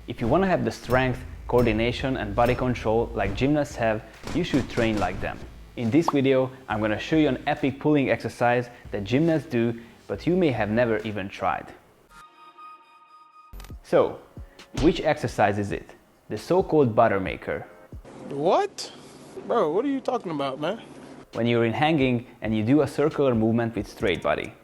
If you want to have the strength, coordination and body control like gymnasts have, you should train like them. In this video, I'm going to show you an epic pulling exercise that gymnasts do, but you may have never even tried. So, which exercise is it? The so-called buttermaker. What? Bro, what are you talking about, man? When you're in hanging and you do a circular movement with straight body.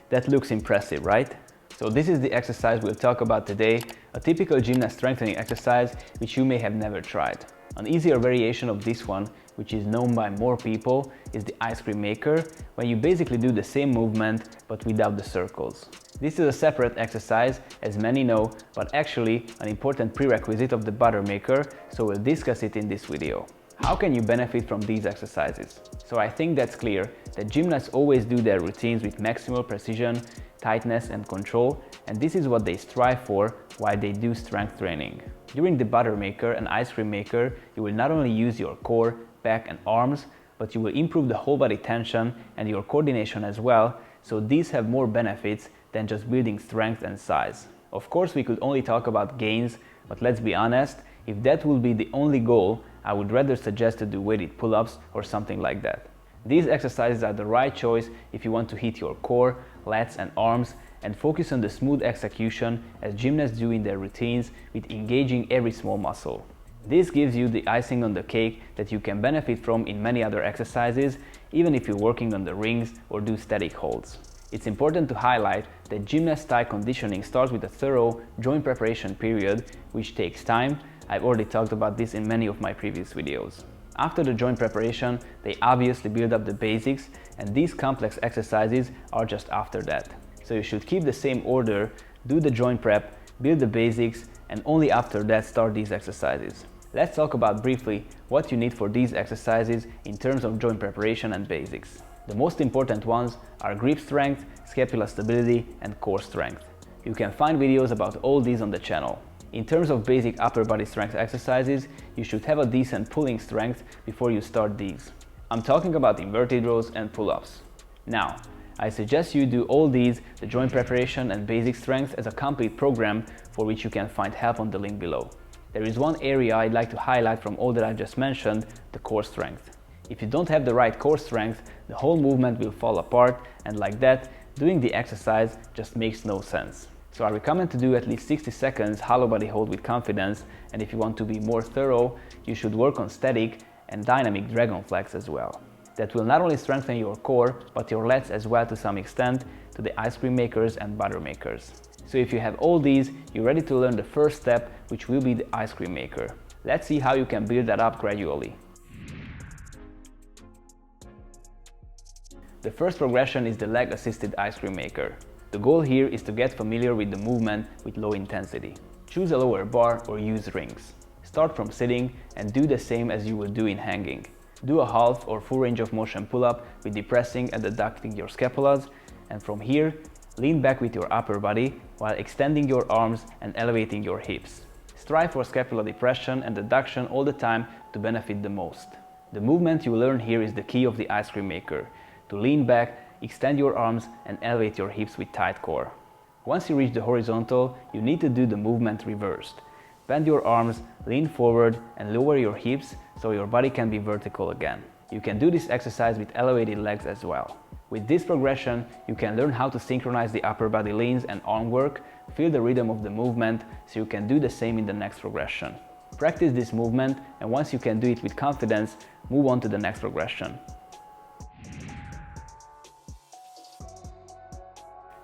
That looks impressive, right? So this is the exercise we'll talk about today, a typical gymnast strengthening exercise which you may have never tried. An easier variation of this one, which is known by more people, is the ice cream maker, where you basically do the same movement but without the circles. This is a separate exercise, as many know, but actually an important prerequisite of the buttermaker, so we'll discuss it in this video. How can you benefit from these exercises? So I think that's clear that gymnasts always do their routines with maximal precision, tightness and control, and this is what they strive for while they do strength training. During the buttermaker and ice cream maker, you will not only use your core, back and arms, but you will improve the whole body tension and your coordination as well, so these have more benefits than just building strength and size. Of course, we could only talk about gains, but let's be honest, if that will be the only goal, I would rather suggest to do weighted pull-ups or something like that. These exercises are the right choice if you want to hit your core, lats and arms and focus on the smooth execution as gymnasts do in their routines with engaging every small muscle. This gives you the icing on the cake that you can benefit from in many other exercises, even if you're working on the rings or do static holds. It's important to highlight that gymnast style conditioning starts with a thorough joint preparation period, which takes time. I've already talked about this in many of my previous videos. After the joint preparation, they obviously build up the basics, and these complex exercises are just after that. So you should keep the same order, do the joint prep, build the basics, and only after that start these exercises. Let's talk about briefly what you need for these exercises in terms of joint preparation and basics. The most important ones are grip strength, scapular stability, and core strength. You can find videos about all these on the channel. In terms of basic upper body strength exercises, you should have a decent pulling strength before you start these. I'm talking about inverted rows and pull-ups. Now, I suggest you do all these, the joint preparation and basic strength, as a complete program for which you can find help on the link below. There is one area I'd like to highlight from all that I just mentioned, the core strength. If you don't have the right core strength, the whole movement will fall apart, and like that, doing the exercise just makes no sense. So I recommend to do at least 60 seconds hollow body hold with confidence, and if you want to be more thorough, you should work on static and dynamic dragon flex as well. That will not only strengthen your core, but your lats as well to some extent, to the ice cream makers and butter makers. So if you have all these, you're ready to learn the first step, which will be the ice cream maker. Let's see how you can build that up gradually. The first progression is the leg assisted ice cream maker. The goal here is to get familiar with the movement with low intensity. Choose a lower bar or use rings. Start from sitting and do the same as you would do in hanging. Do a half or full range of motion pull-up with depressing and adducting your scapulas, and from here, lean back with your upper body while extending your arms and elevating your hips. Strive for scapular depression and adduction all the time to benefit the most. The movement you learn here is the key of the ice cream maker. To lean back, extend your arms and elevate your hips with tight core. Once you reach the horizontal, you need to do the movement reversed. Bend your arms, lean forward and lower your hips so your body can be vertical again. You can do this exercise with elevated legs as well. With this progression, you can learn how to synchronize the upper body leans and arm work, feel the rhythm of the movement, so you can do the same in the next progression. Practice this movement, and once you can do it with confidence, move on to the next progression.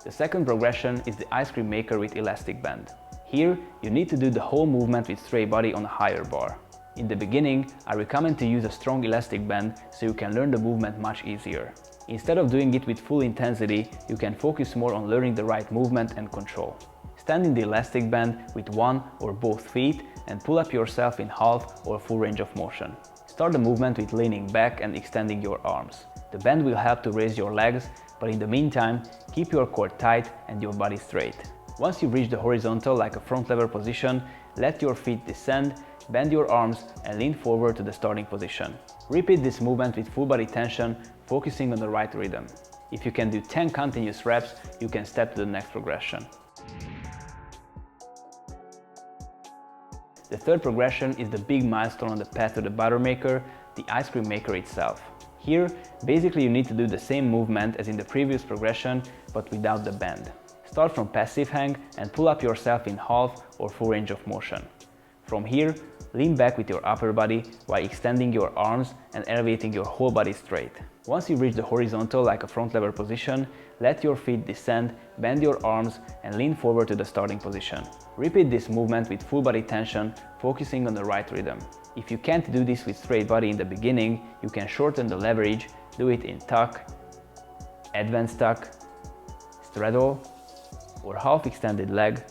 The second progression is the ice cream maker with elastic band. Here, you need to do the whole movement with straight body on a higher bar. In the beginning, I recommend to use a strong elastic band so you can learn the movement much easier. Instead of doing it with full intensity, you can focus more on learning the right movement and control. Stand in the elastic band with one or both feet and pull up yourself in half or full range of motion. Start the movement with leaning back and extending your arms. The band will help to raise your legs, but in the meantime, keep your core tight and your body straight. Once you've reached the horizontal like a front lever position, let your feet descend, bend your arms and lean forward to the starting position. Repeat this movement with full body tension, focusing on the right rhythm. If you can do 10 continuous reps, you can step to the next progression. The third progression is the big milestone on the path to the buttermaker, the ice cream maker itself. Here, basically you need to do the same movement as in the previous progression, but without the bend. Start from passive hang and pull up yourself in half or full range of motion. From here, lean back with your upper body while extending your arms and elevating your whole body straight. Once you reach the horizontal like a front lever position, let your feet descend, bend your arms and lean forward to the starting position. Repeat this movement with full body tension, focusing on the right rhythm. If you can't do this with straight body in the beginning, you can shorten the leverage, do it in tuck, advanced tuck, straddle, or half extended leg.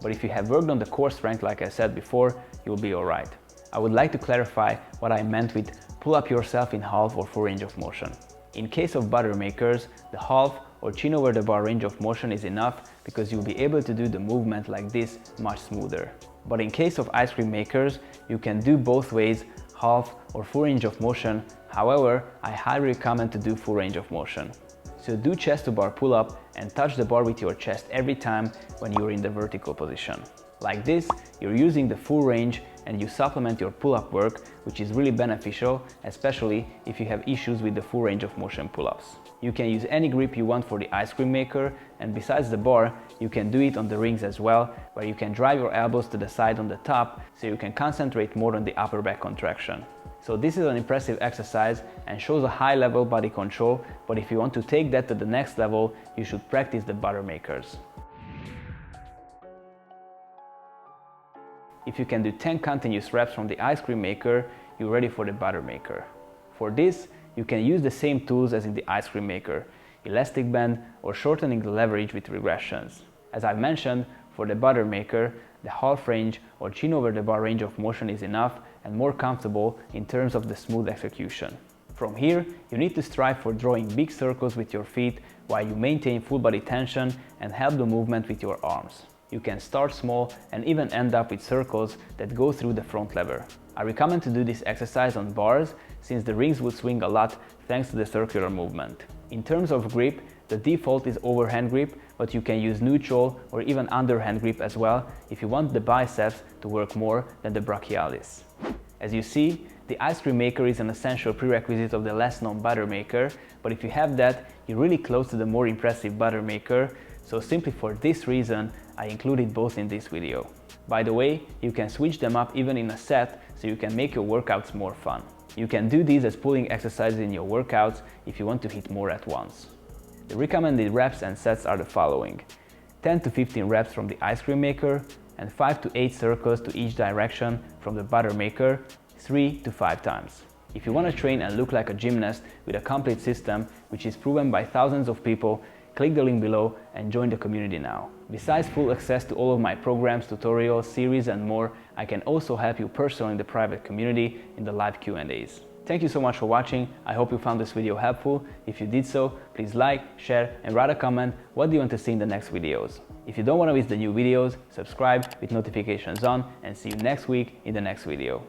But if you have worked on the core strength like I said before, you'll be alright. I would like to clarify what I meant with pull up yourself in half or full range of motion. In case of buttermakers, the half or chin over the bar range of motion is enough because you'll be able to do the movement like this much smoother. But in case of ice cream makers, you can do both ways, half or full range of motion. However, I highly recommend to do full range of motion. So do chest to bar pull up and touch the bar with your chest every time when you're in the vertical position. Like this, you're using the full range and you supplement your pull-up work, which is really beneficial, especially if you have issues with the full range of motion pull-ups. You can use any grip you want for the ice cream maker, and besides the bar, you can do it on the rings as well, where you can drive your elbows to the side on the top, so you can concentrate more on the upper back contraction. So this is an impressive exercise and shows a high level body control, but if you want to take that to the next level, you should practice the buttermakers. If you can do 10 continuous reps from the ice cream maker, you're ready for the buttermaker. For this, you can use the same tools as in the ice cream maker, elastic band or shortening the leverage with regressions. As I've mentioned, for the buttermaker, the half range or chin over the bar range of motion is enough and more comfortable in terms of the smooth execution. From here, you need to strive for drawing big circles with your feet while you maintain full body tension and help the movement with your arms. You can start small and even end up with circles that go through the front lever. I recommend to do this exercise on bars since the rings will swing a lot thanks to the circular movement. In terms of grip, the default is overhand grip, but you can use neutral or even underhand grip as well if you want the biceps to work more than the brachialis. As you see, the ice cream maker is an essential prerequisite of the less known buttermaker, but if you have that, you're really close to the more impressive buttermaker, so simply for this reason, I included both in this video. By the way, you can switch them up even in a set, so you can make your workouts more fun. You can do these as pulling exercises in your workouts if you want to hit more at once. The recommended reps and sets are the following: 10 to 15 reps from the ice cream maker and 5 to 8 circles to each direction from the buttermaker 3 to 5 times. If you want to train and look like a gymnast with a complete system, which is proven by thousands of people, click the link below and join the community now. Besides full access to all of my programs, tutorials, series and more, I can also help you personally in the private community in the live Q&As. Thank you so much for watching. I hope you found this video helpful. If you did so, please like, share and write a comment what do you want to see in the next videos. If you don't want to miss the new videos, subscribe with notifications on and see you next week in the next video.